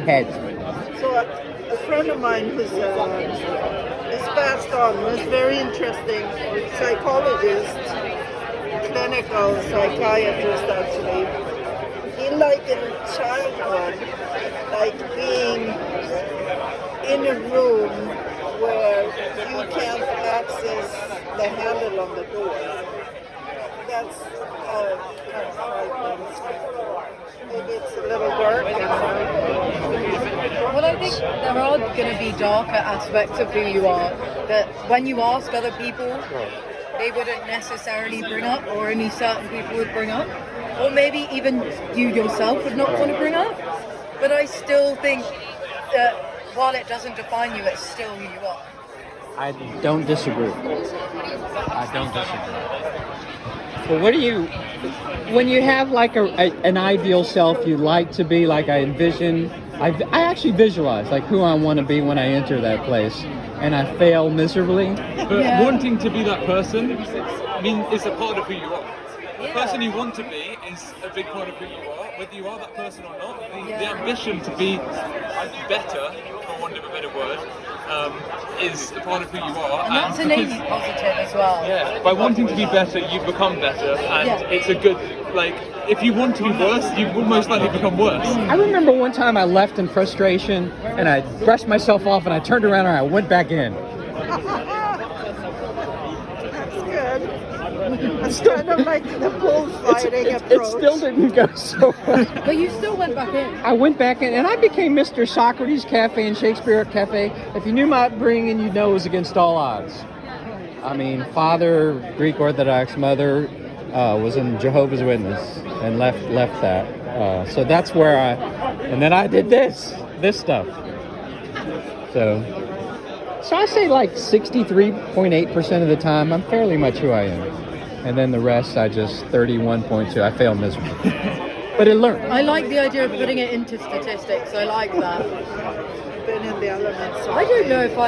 head. So a friend of mine who's passed on was very interesting psychologist, clinical psychiatrist actually. He likened childhood like being in a room where you can't access the handle on the door. That's kind of frightening. Maybe it's a little dark. Well, I think there are going to be darker aspects of who you are that when you ask other people, they wouldn't necessarily bring up, or only certain people would bring up, or maybe even you yourself would not want to bring up. But I still think that while it doesn't define you, it's still who you are. I don't disagree. Well, what do you, when you have like an ideal self you like to be, like I envision, I actually visualize like who I want to be when I enter that place, and I fail miserably. But wanting to be that person, I mean, is a part of who you are. The person you want to be is a big part of who you are, whether you are that person or not. The ambition to be better, for want of a better word, is a part of who you are. And that's innately positive as well. Yeah, by wanting to be better, you become better, and it's a good, like, if you want to be worse, you will most likely become worse. I remember one time I left in frustration, and I brushed myself off, and I turned around and I went back in. That's good. It's kind of like the bullfighting approach. It still didn't go so well. But you still went back in. I went back in, and I became Mr. Socrates Cafe and Shakespeare Cafe. If you knew my upbringing, you'd know it was against all odds. I mean, father, Greek Orthodox, mother was in Jehovah's Witness and left that. So that's where and then I did this stuff. So I say like 63.8% of the time, I'm fairly much who I am. And then the rest, I just 31.2. I fail miserably. But it learned. I like the idea of putting it into statistics. I like that. Been in the elements. I don't know if I